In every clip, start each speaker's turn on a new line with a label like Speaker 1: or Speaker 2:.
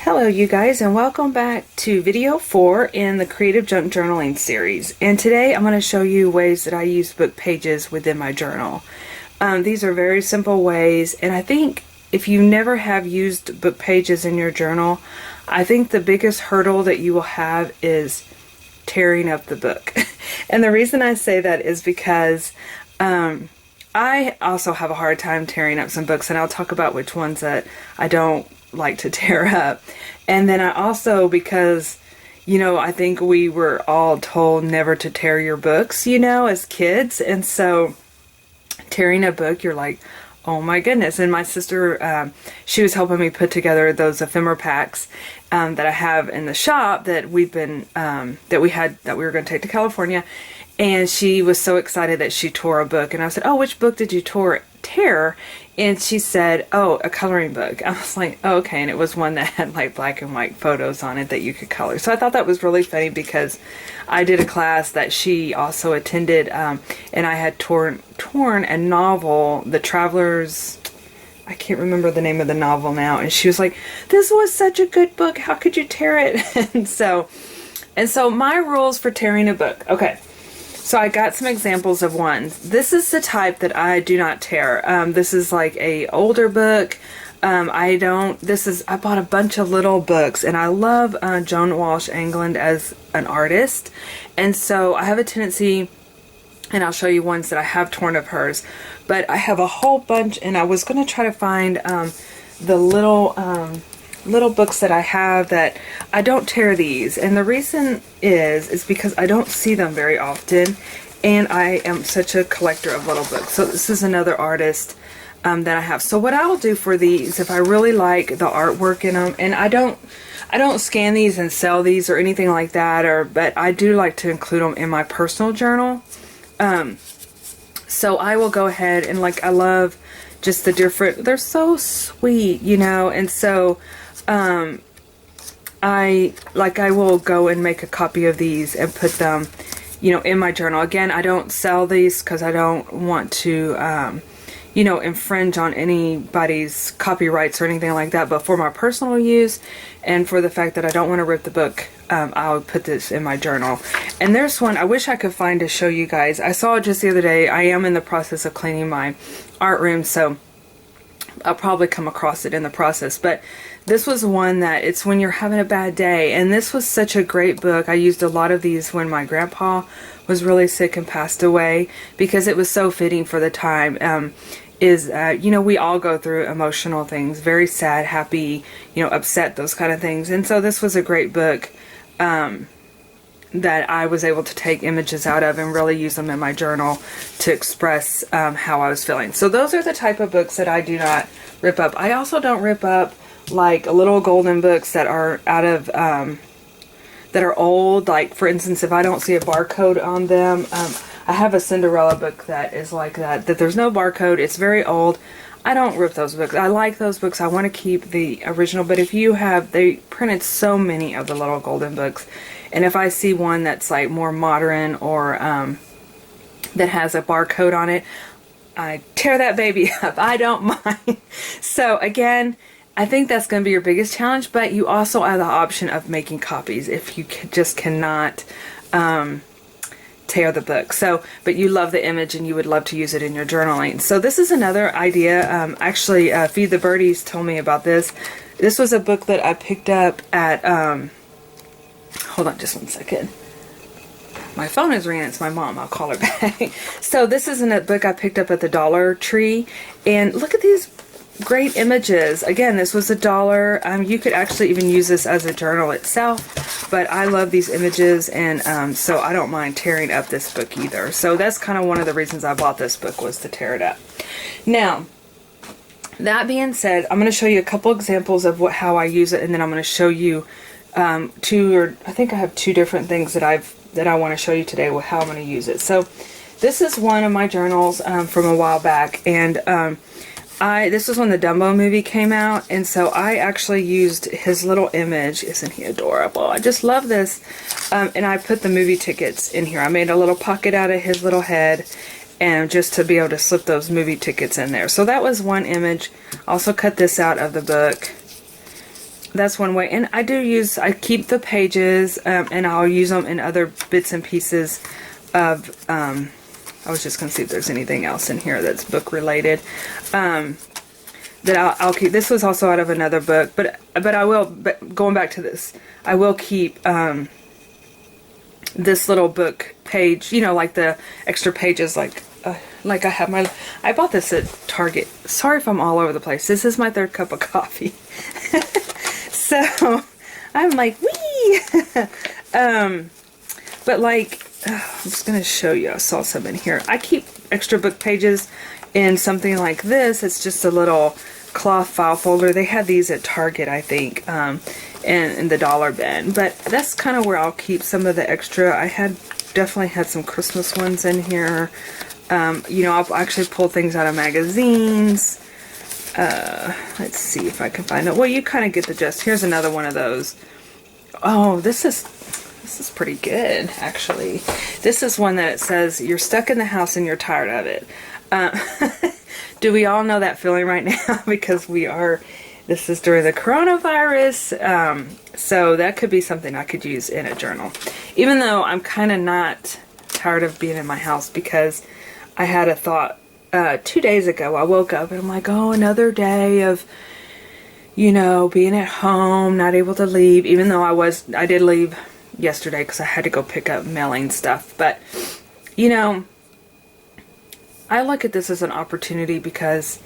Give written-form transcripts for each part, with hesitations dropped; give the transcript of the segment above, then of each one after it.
Speaker 1: Hello you guys, and welcome back to video 4 in the Creative Junk Journaling series. And today I'm going to show you ways that I use book pages within my journal. These are very simple ways, and I think if you never have used book pages in your journal, I think the biggest hurdle that you will have is tearing up the book. And the reason I say that is because I also have a hard time tearing up some books, and I'll talk about which ones that I don't like to tear up. And then I also, because I think we were all told never to tear your books, as kids, and so tearing a book, you're like, oh my goodness. And my sister, she was helping me put together those ephemera packs that I have in the shop that we've been that we were going to take to California. And she was so excited that she tore a book, and I said, oh, which book did you tear? And she said, oh, a coloring book. I was like, oh, okay. And it was one that had like black and white photos on it that you could color. So I thought that was really funny because I did a class that she also attended, and I had torn a novel, The Travelers. I can't remember the name of the novel now. And she was like, this was such a good book. How could you tear it? and so my rules for tearing a book. Okay. So I got some examples of ones. This is the type that I do not tear. This is like a older book. I bought a bunch of little books, and I love Joan Walsh England as an artist. And so I have a tendency, and I'll show you ones that I have torn of hers, but I have a whole bunch, and I was going to try to find the little books that I have that I don't tear these, and the reason is because I don't see them very often, and I am such a collector of little books. So this is another artist that I have. So what I'll do for these, if I really like the artwork in them, and I don't scan these and sell these or anything like that, but I do like to include them in my personal journal. So I will go ahead and I love just the different, they're so sweet, and so I will go and make a copy of these and put them, in my journal. Again, I don't sell these because I don't want to, infringe on anybody's copyrights or anything like that. But for my personal use and for the fact that I don't want to rip the book, I'll put this in my journal. And there's one I wish I could find to show you guys. I saw it just the other day. I am in the process of cleaning my art room, so I'll probably come across it in the process. But this was one that it's when you're having a bad day, and this was such a great book. I used a lot of these when my grandpa was really sick and passed away because it was so fitting for the time. We all go through emotional things, very sad, happy, upset, those kind of things. And so this was a great book that I was able to take images out of and really use them in my journal to express how I was feeling. So those are the type of books that I do not rip up. I also don't rip up like little golden books that are out of that are old. Like for instance, if I don't see a barcode on them, I have a Cinderella book that is like that there's no barcode. It's very old. I don't rip those books. I like those books. I want to keep the original, but if you have, they printed so many of the little golden books, and if I see one that's like more modern or that has a barcode on it, I tear that baby up. I don't mind. So again, I think that's going to be your biggest challenge, but you also have the option of making copies if you just cannot tear the book. So, but you love the image and you would love to use it in your journaling. So this is another idea. Actually, Feed the Birdies told me about this. This was a book that I picked up at, hold on just one second. My phone is ringing. It's my mom. I'll call her back. So this is a book I picked up at the Dollar Tree, and look at these great images. Again, this was $1. You could actually even use this as a journal itself, but I love these images, and so I don't mind tearing up this book either. So that's kind of one of the reasons I bought this book, was to tear it up. Now, that being said, I'm going to show you a couple examples of how I use it, and then I'm going to show you I think I have two different things that I want to show you today with how I'm going to use it. So this is one of my journals from a while back, and this was when the Dumbo movie came out, and so I actually used his little image. Isn't he adorable? I just love this. And I put the movie tickets in here. I made a little pocket out of his little head, and just to be able to slip those movie tickets in there. So that was one image. Also cut this out of the book. that's one way. And I I keep the pages, and I'll use them in other bits and pieces of, I was just going to see if there's anything else in here that's book related. That I'll keep. This was also out of another book, but I will, but going back to this, I will keep, this little book page, you know, like the extra pages, like I have I bought this at Target. Sorry if I'm all over the place. This is my third cup of coffee. So, I'm like, wee! But like, I'm just going to show you. I saw some in here. I keep extra book pages in something like this. It's just a little cloth file folder. They had these at Target, I think, in the dollar bin. But that's kind of where I'll keep some of the extra. I definitely had some Christmas ones in here. You know, I'll actually pull things out of magazines. Let's see if I can find it. Well, you kind of get the gist. Here's another one of those. Oh, this is pretty good, actually. This is one that it says, you're stuck in the house and you're tired of it. Do we all know that feeling right now? Because this is during the coronavirus. So that could be something I could use in a journal. Even though I'm kind of not tired of being in my house, because I had a thought 2 days ago. I woke up and I'm like, oh, another day of, you know, being at home, not able to leave, even though I did leave yesterday because I had to go pick up mailing stuff. But, you know, I look at this as an opportunity because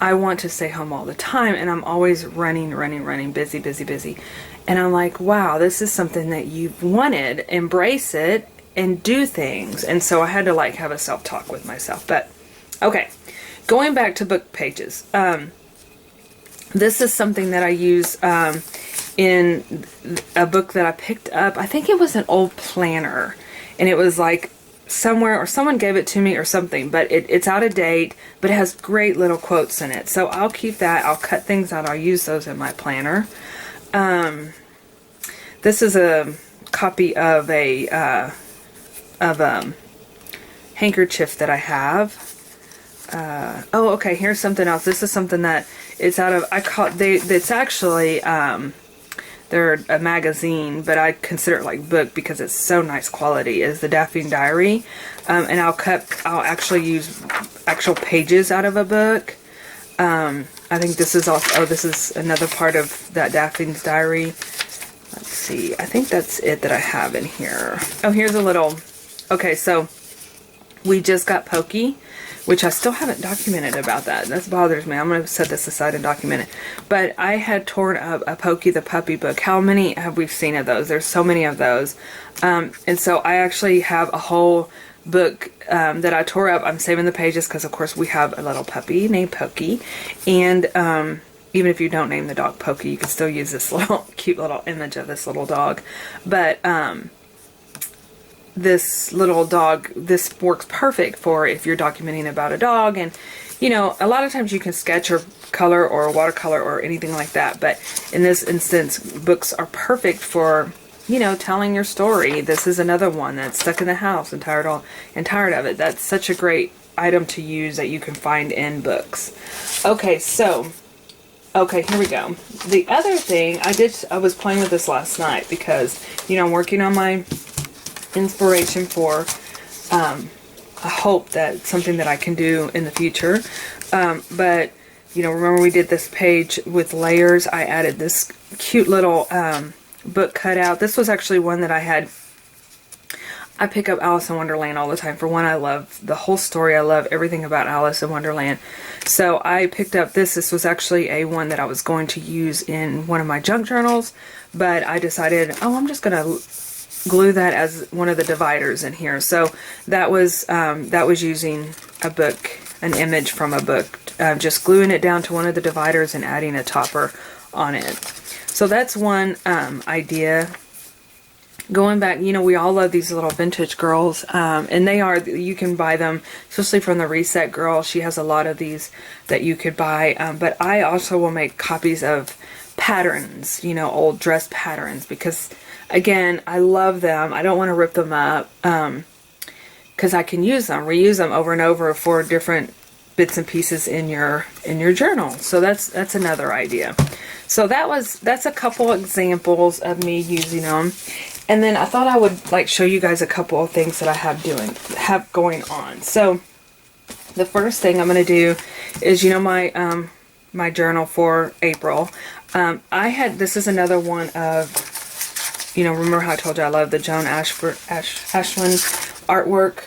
Speaker 1: I want to stay home all the time, and I'm always running, busy. And I'm like, wow, this is something that you've wanted. Embrace it and do things. And so I had to like have a self-talk with myself. But okay, going back to book pages. This is something that I use in a book that I picked up. I think it was an old planner, and it was like somewhere, or someone gave it to me or something, but it's out of date, but it has great little quotes in it. So I'll keep that. I'll cut things out. I'll use those in my planner. This is a copy of a handkerchief that I have. Oh, okay, here's something else. This is something that it's out of, it's actually, they're a magazine, but I consider it like book because it's so nice quality, is the Daphne Diary. And I'll actually use actual pages out of a book. I think this is also, this is another part of that Daphne's Diary. Let's see, I think that's it that I have in here. Oh, here's a little, okay, so we just got Pokey, which I still haven't documented about that. That bothers me. I'm going to set this aside and document it. But I had torn up a Pokey the Puppy book. How many have we seen of those? There's so many of those. And so I actually have a whole book that I tore up. I'm saving the pages because, of course, we have a little puppy named Pokey. And even if you don't name the dog Pokey, you can still use this little cute little image of this little dog. But this little dog, this works perfect for if you're documenting about a dog. And, you know, a lot of times you can sketch or color or watercolor or anything like that. But in this instance, books are perfect for, you know, telling your story. This is another one that's stuck in the house and tired of it. That's such a great item to use that you can find in books. Okay, so, okay, here we go. The other thing, I was playing with this last night because, you know, I'm working on my inspiration for I hope that something that I can do in the future, but you know, remember we did this page with layers. I added this cute little book cutout. This was actually one that I pick up Alice in Wonderland all the time. For one, I love the whole story. I love everything about Alice in Wonderland. So I picked up this was actually a one that I was going to use in one of my junk journals, but I decided, oh, I'm just gonna glue that as one of the dividers in here. So that was using a book, an image from a book, just gluing it down to one of the dividers and adding a topper on it. So that's one idea. Going back, you know, we all love these little vintage girls, and you can buy them, especially from the Reset Girl. She has a lot of these that you could buy, but I also will make copies of patterns, you know, old dress patterns, because again, I love them. I don't want to rip them up because I can reuse them over and over for different bits and pieces in your journal. So that's another idea. So that's a couple examples of me using them. And then I thought I would like show you guys a couple of things that I have going on. So the first thing I'm going to do is, you know, my journal for April. This is another one of, you know, remember how I told you I love the Joan Ashland artwork.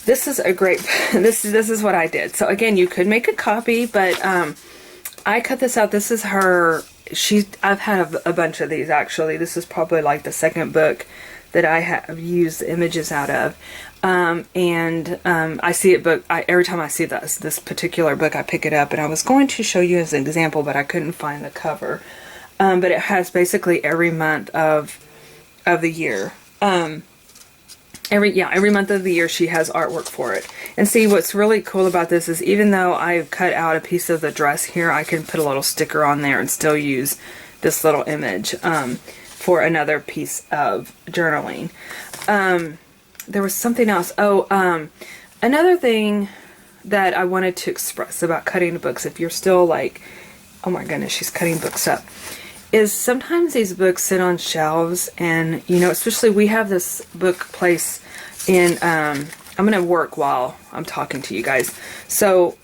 Speaker 1: This is a great, this is what I did. So again, you could make a copy, but I cut this out. This is her. I've had a bunch of these actually. This is probably like the second book that I have used the images out of. I see it, but every time I see this particular book, I pick it up, and I was going to show you as an example, but I couldn't find the cover. But it has basically every month of the year. Every month of the year she has artwork for it. And see, what's really cool about this is even though I've cut out a piece of the dress here, I can put a little sticker on there and still use this little image for another piece of journaling. There was something else. Another thing that I wanted to express about cutting the books, if you're still like, oh my goodness, she's cutting books up, is sometimes these books sit on shelves, and you know, especially we have this book place in, I'm going to work while I'm talking to you guys. So,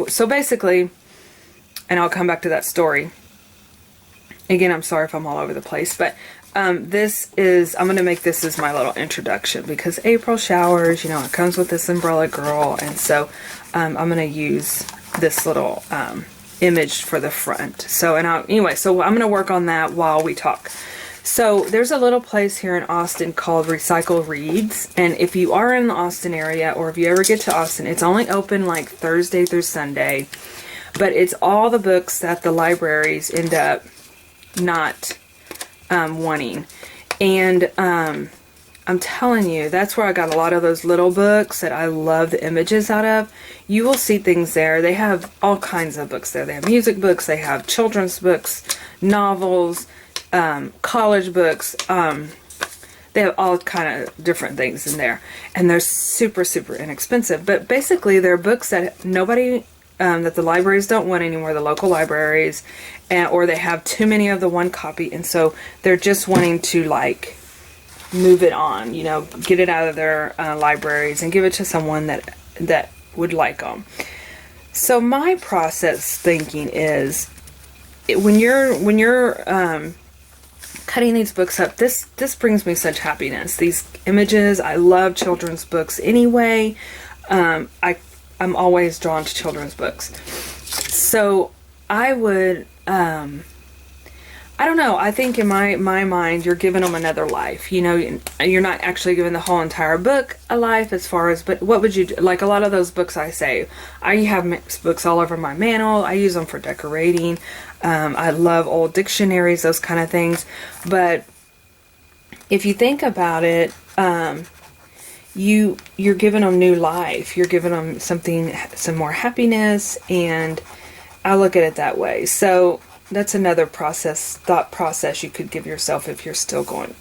Speaker 1: so basically, and I'll come back to that story. Again, I'm sorry if I'm all over the place, but I'm going to make this as my little introduction, because April showers, you know, it comes with this umbrella girl, and so I'm going to use this little image for the front. So, anyway, so I'm going to work on that while we talk. So there's a little place here in Austin called Recycle Reads, and if you are in the Austin area, or if you ever get to Austin, it's only open like Thursday through Sunday, but it's all the books that the libraries end up not wanting. And I'm telling you, that's where I got a lot of those little books that I love the images out of. You will see things there. They have all kinds of books there. They have music books, they have children's books, novels, college books. They have all kind of different things in there. And they're super, super inexpensive. But basically, they're books that nobody, that the libraries don't want anymore, the local libraries, or they have too many of the one copy. And so they're just wanting to like move it on, you know, get it out of their libraries and give it to someone that would like them. So my process thinking is, when you're cutting these books up, this brings me such happiness. These images, I love children's books anyway. I'm always drawn to children's books. So I would I don't know. I think in my mind, you're giving them another life. You know, you're not actually giving the whole entire book a life as far as, but what would you do? Like a lot of those books I have books all over my mantle. I use them for decorating. I love old dictionaries, those kind of things. But if you think about it, you're giving them new life. You're giving them some more happiness, and I look at it that way. So that's another thought process you could give yourself if you're still going,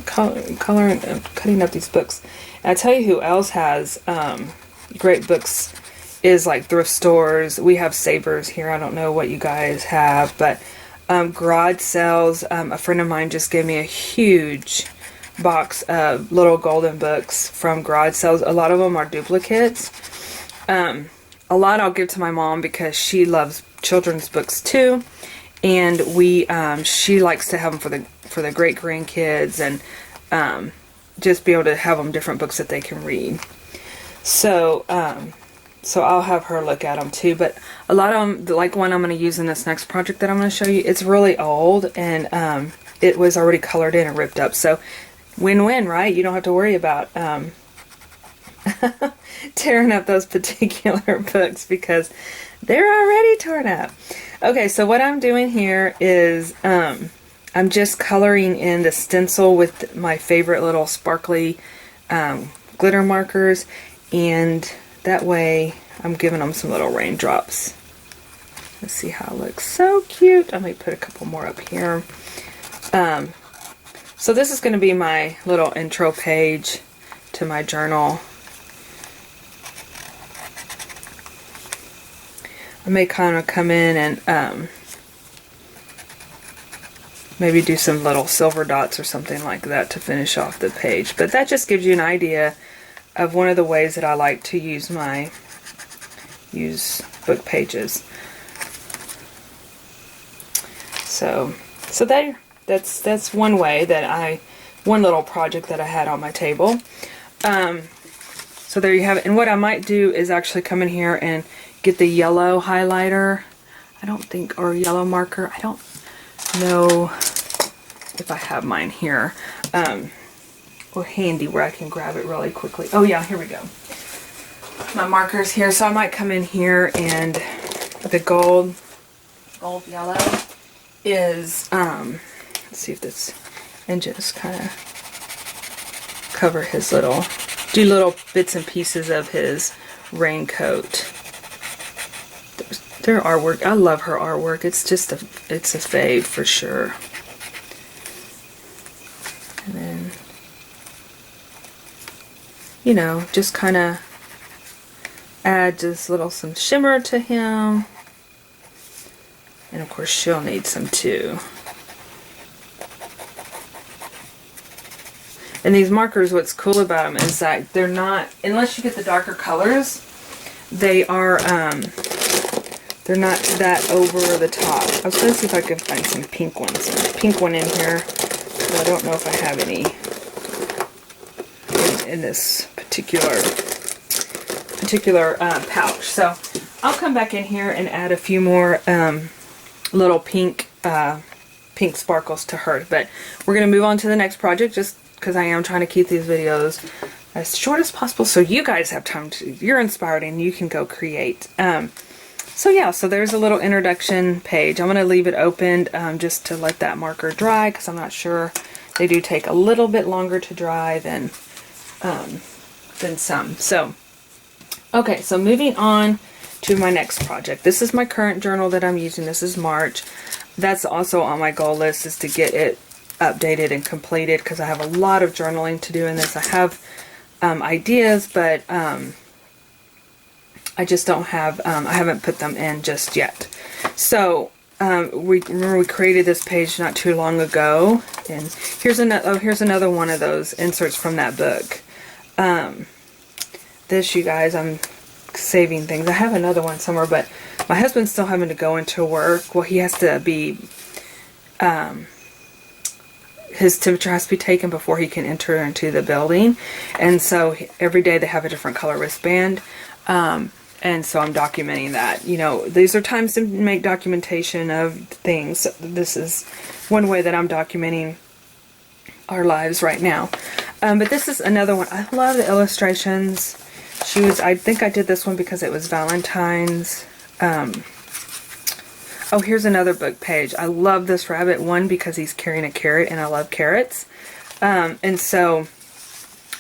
Speaker 1: cutting up these books. And I tell you who else has great books is like thrift stores. We have Savers here. I don't know what you guys have, but garage sales. A friend of mine just gave me a huge box of little golden books from garage sales. A lot of them are duplicates. A lot I'll give to my mom because she loves children's books too, and she likes to have them for the great grandkids, and just be able to have them different books that they can read. So I'll have her look at them too. But a lot of them, like one I'm going to use in this next project that I'm going to show you, it's really old, and it was already colored in and ripped up. So win-win, right? You don't have to worry about tearing up those particular books because they're already torn up. Okay, so what I'm doing here is I'm just coloring in the stencil with my favorite little sparkly glitter markers, and that way I'm giving them some little raindrops. Let's see how it looks. So cute. I might put a couple more up here. So this is going to be my little intro page to my journal. I may kind of come in and maybe do some little silver dots or something like that to finish off the page. But that just gives you an idea of one of the ways that I like to use book pages. So that's one way that one little project that I had on my table. So there you have it. And what I might do is actually come in here and get the yellow highlighter. Or yellow marker. I don't know if I have mine here. Or handy where I can grab it really quickly. Oh yeah, here we go. My marker's here. So I might come in here, and the gold yellow is, let's see if this, and just kind of cover his do little bits and pieces of his raincoat. Their artwork, I love her artwork. It's just it's a fave for sure. And then, you know, just kind of add just some shimmer to him. And of course she'll need some too. And these markers, what's cool about them is that they're not, unless you get the darker colors, they are, they're not that over the top. I was going to see if I could find some pink ones. There's a pink one in here, but I don't know if I have any in this particular pouch. So I'll come back in here and add a few more little pink sparkles to her. But we're going to move on to the next project, just because I am trying to keep these videos as short as possible so you guys have time to, you're inspired and you can go create. So yeah, so there's a little introduction page. I'm going to leave it opened just to let that marker dry, because I'm not sure. They do take a little bit longer to dry than some. So, okay, so moving on to my next project. This is my current journal that I'm using. This is March. That's also on my goal list, is to get it updated and completed, because I have a lot of journaling to do in this. I have ideas, but I just don't have, I haven't put them in just yet. So we created this page not too long ago, and here's another one of those inserts from that book. This, you guys, I'm saving things. I have another one somewhere, but my husband's still having to go into work. Well, he has to be, his temperature has to be taken before he can enter into the building, and so every day they have a different color wristband. And so I'm documenting that. You know, these are times to make documentation of things. This is one way that I'm documenting our lives right now. But this is another one. I love the illustrations. I think I did this one because it was Valentine's. Oh, here's another book page. I love this rabbit, one, because he's carrying a carrot, and I love carrots. And so,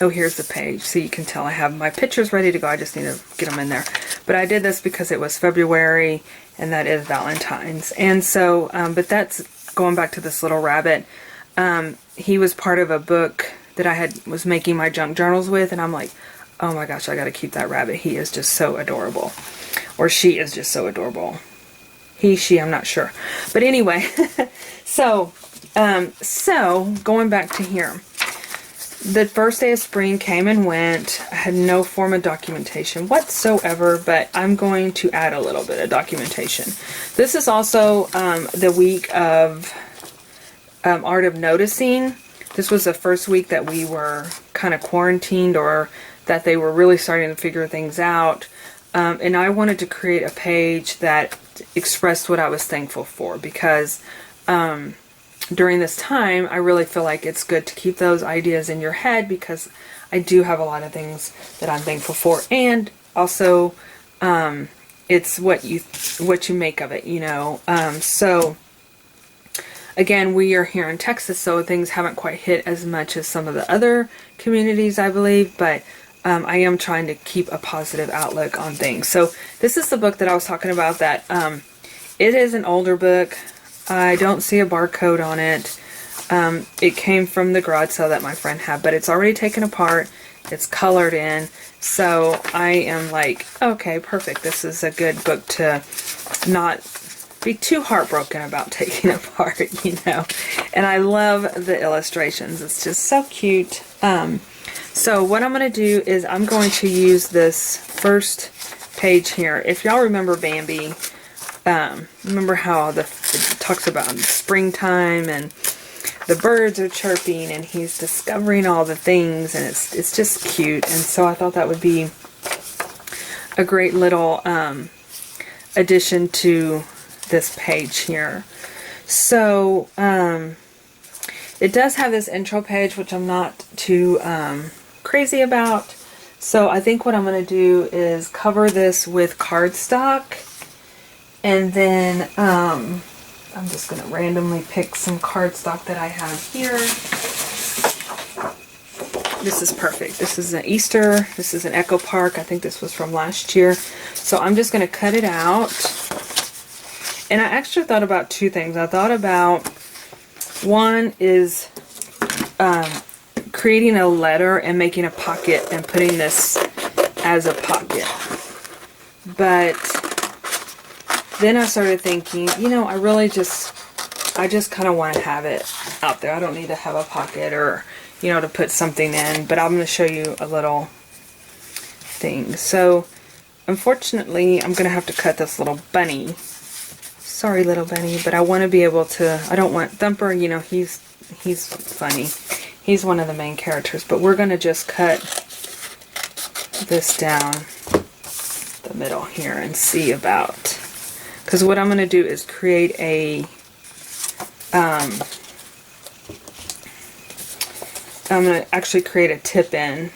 Speaker 1: oh, here's the page. So you can tell I have my pictures ready to go. I just need to get them in there. But I did this because it was February, and that is Valentine's. And so, but that's going back to this little rabbit. He was part of a book that was making my junk journals with, and I'm like, oh my gosh, I gotta keep that rabbit. He is just so adorable. Or she is just so adorable. He, she, I'm not sure. But anyway, so going back to here. The first day of spring came and went. I had no form of documentation whatsoever, but I'm going to add a little bit of documentation. This is also the week of Art of Noticing. This was the first week that we were kind of quarantined, or that they were really starting to figure things out. And I wanted to create a page that expressed what I was thankful for, because during this time, I really feel like it's good to keep those ideas in your head, because I do have a lot of things that I'm thankful for, and also it's what you make of it, you know. So again, we are here in Texas, so things haven't quite hit as much as some of the other communities, I believe, but I am trying to keep a positive outlook on things. So this is the book that I was talking about. That it is an older book. I don't see a barcode on it. It came from the garage sale that my friend had, but it's already taken apart. It's colored in. So I am like, okay, perfect. This is a good book to not be too heartbroken about taking apart, you know. And I love the illustrations. It's just so cute. So what I'm going to do is I'm going to use this first page here. If y'all remember Bambi, remember how it talks about springtime and the birds are chirping and he's discovering all the things, and it's just cute. And so I thought that would be a great little addition to this page here. So it does have this intro page, which I'm not too crazy about. So I think what I'm going to do is cover this with cardstock, and then I'm just going to randomly pick some cardstock that I have here. This is perfect. This is an Easter. This is an Echo Park. I think this was from last year. So I'm just going to cut it out. And I actually thought about two things. I thought about, one is creating a letter and making a pocket and putting this as a pocket. But then I started thinking, you know, I just kind of want to have it out there. I don't need to have a pocket or, you know, to put something in. But I'm going to show you a little thing. So unfortunately, I'm going to have to cut this little bunny. Sorry, little bunny, but I want to be able to, I don't want Thumper, you know, he's funny. He's one of the main characters, but we're going to just cut this down the middle here and see about, because what I'm going to do is create a, I'm going to actually create a tip-in.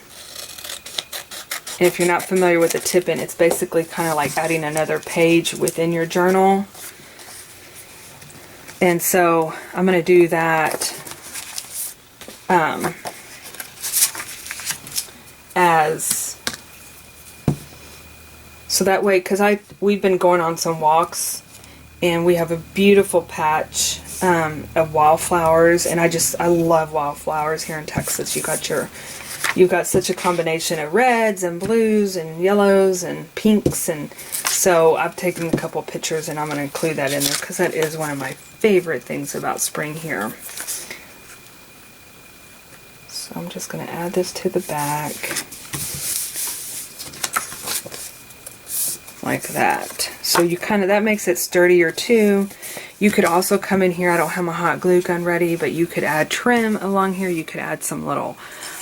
Speaker 1: And if you're not familiar with a tip-in, it's basically kind of like adding another page within your journal. And so I'm going to do that so that way, because we've been going on some walks and we have a beautiful patch of wildflowers, and I love wildflowers here in Texas. You've got such a combination of reds and blues and yellows and pinks, and so I've taken a couple pictures and I'm going to include that in there because that is one of my favorite things about spring here. So I'm just going to add this to the back like that. So you that makes it sturdier too. You could also come in here, I don't have my hot glue gun ready, but you could add trim along here. You could add some little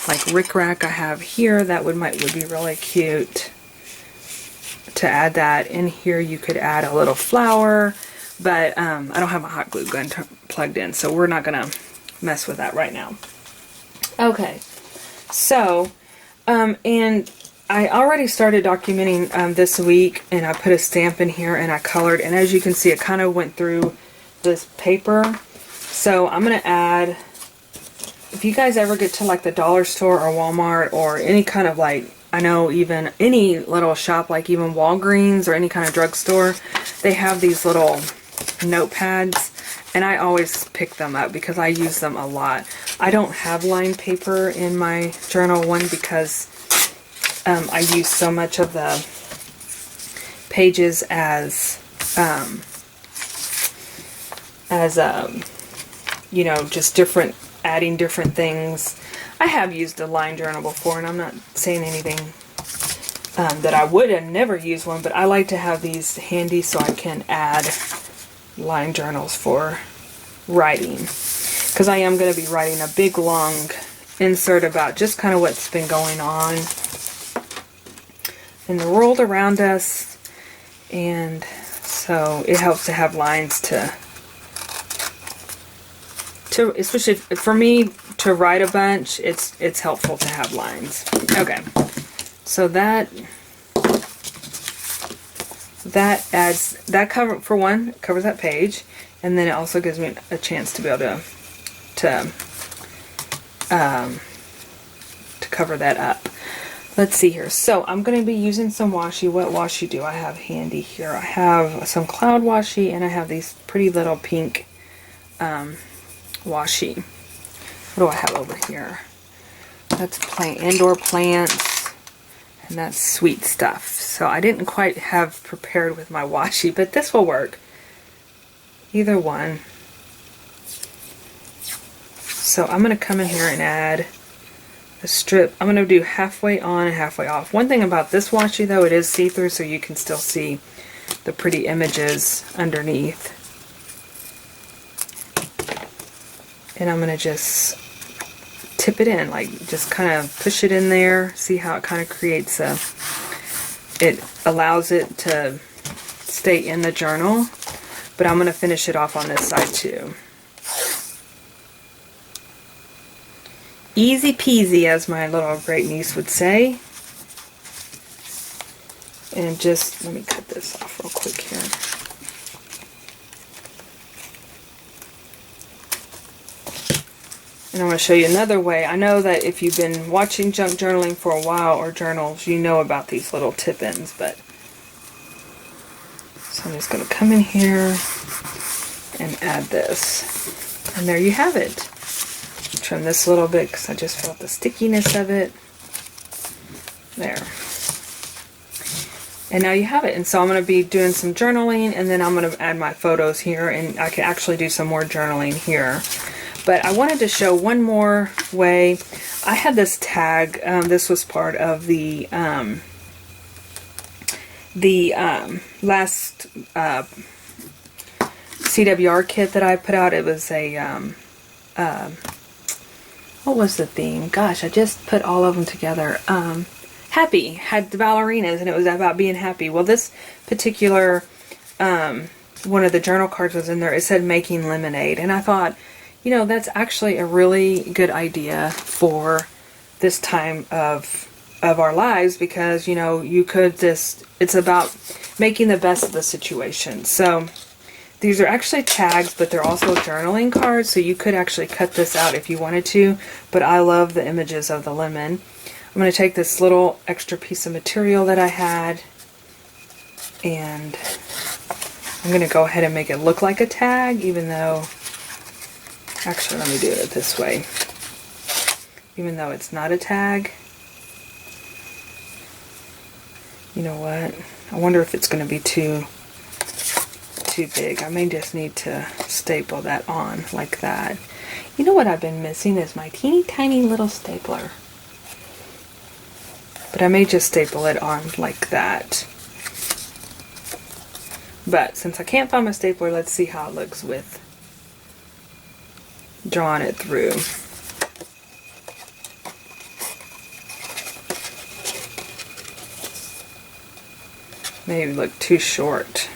Speaker 1: like rickrack I have here that would be really cute to add that in here. You could add a little flower, but I don't have my hot glue gun plugged in, so we're not gonna mess with that right now. Okay, so and I already started documenting this week, and I put a stamp in here and I colored, and as you can see it kind of went through this paper. So I'm gonna add, if you guys ever get to like the dollar store or Walmart or any kind of like, I know even any little shop like even Walgreens or any kind of drugstore, they have these little notepads, and I always pick them up because I use them a lot. I don't have lined paper in my journal, one because I use so much of the pages as you know, just adding different things. I have used a lined journal before, and I'm not saying anything that I would have never used one, but I like to have these handy so I can add lined journals for writing, because I am going to be writing a big long insert about just kind of what's been going on in the world around us, and so it helps to have lines to especially for me to write a bunch, it's helpful to have lines. Okay, so that adds that covers that page, and then it also gives me a chance to be able to cover that up. Let's see here. So I'm going to be using some washi. What washi do I have handy here? I have some cloud washi, and I have these pretty little pink washi. What do I have over here? That's indoor plants, and that's sweet stuff. So I didn't quite have prepared with my washi, but this will work. either one. So I'm going to come in here and add a strip. I'm going to do halfway on and halfway off. One thing about this washi though, it is see-through, so you can still see the pretty images underneath. And I'm going to just tip it in, like just kind of push it in there. See how it kind of creates a, it allows it to stay in the journal. But I'm going to finish it off on this side too. Easy peasy, as my little great niece would say. And just, let me cut this off real quick here. And I'm going to show you another way. I know that if you've been watching junk journaling for a while, or journals, you know about these little tip-ins, but so I'm just going to come in here and add this. And there you have it. Trim this a little bit because I just felt the stickiness of it. There. And now you have it. And so I'm going to be doing some journaling, and then I'm going to add my photos here, and I can actually do some more journaling here. But I wanted to show one more way. I had this tag. This was part of the last CWR kit that I put out. It was a what was the theme? Gosh, I just put all of them together. Happy had the ballerinas, and it was about being happy. Well, this particular one of the journal cards was in there. It said making lemonade, and I thought, you know, that's actually a really good idea for this time of our lives, because, you know, you could just, it's about making the best of the situation. So these are actually tags, but they're also journaling cards, so you could actually cut this out if you wanted to, but I love the images of the lemon. I'm going to take this little extra piece of material that I had, and I'm going to go ahead and make it look like a tag, even though, actually let me do it this way, even though it's not a tag. You know what, I wonder if it's going to be too big. I may just need to staple that on like that. You know what I've been missing is my teeny tiny little stapler. But I may just staple it on like that. But since I can't find my stapler, let's see how it looks with drawing it through. Maybe look too short.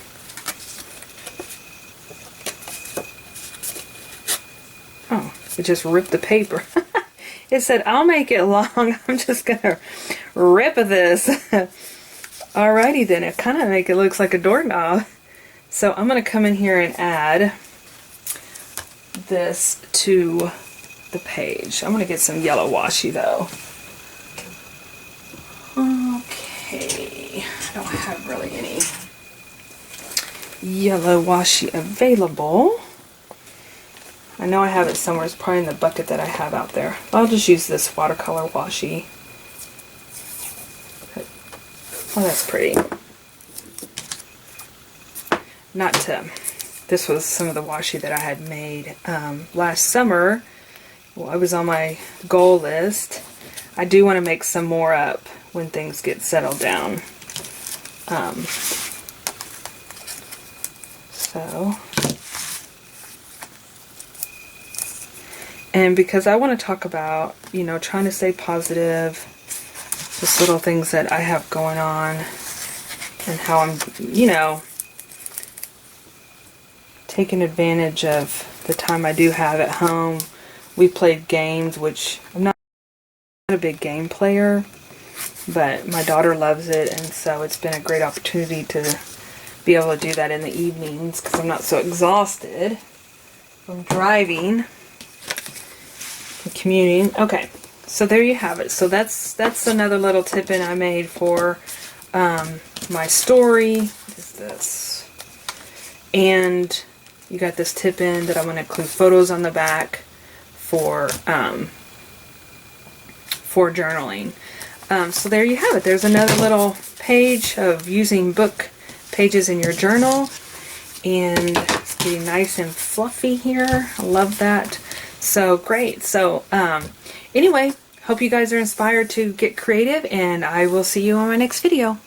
Speaker 1: Oh, it just ripped the paper. It said, I'll make it long. I'm just going to rip this. Alrighty then. It kind of make it looks like a doorknob. So I'm going to come in here and add this to the page. I'm going to get some yellow washi though. Okay. I don't have really any yellow washi available. I know I have it somewhere. It's probably in the bucket that I have out there. I'll just use this watercolor washi. Oh, that's pretty. This was some of the washi that I had made last summer. Well, I was on my goal list. I do want to make some more up when things get settled down. And because I want to talk about, you know, trying to stay positive, just little things that I have going on, and how I'm, you know, taking advantage of the time I do have at home. We played games, which I'm not a big game player, but my daughter loves it, and so it's been a great opportunity to be able to do that in the evenings because I'm not so exhausted from driving. Commuting. Okay, so there you have it. So that's another little tip-in I made for my story. What is this? And you got this tip-in that I'm going to include photos on the back for journaling. So there you have it. There's another little page of using book pages in your journal. And getting nice and fluffy here. I love that. So great. So anyway, hope you guys are inspired to get creative, and I will see you on my next video.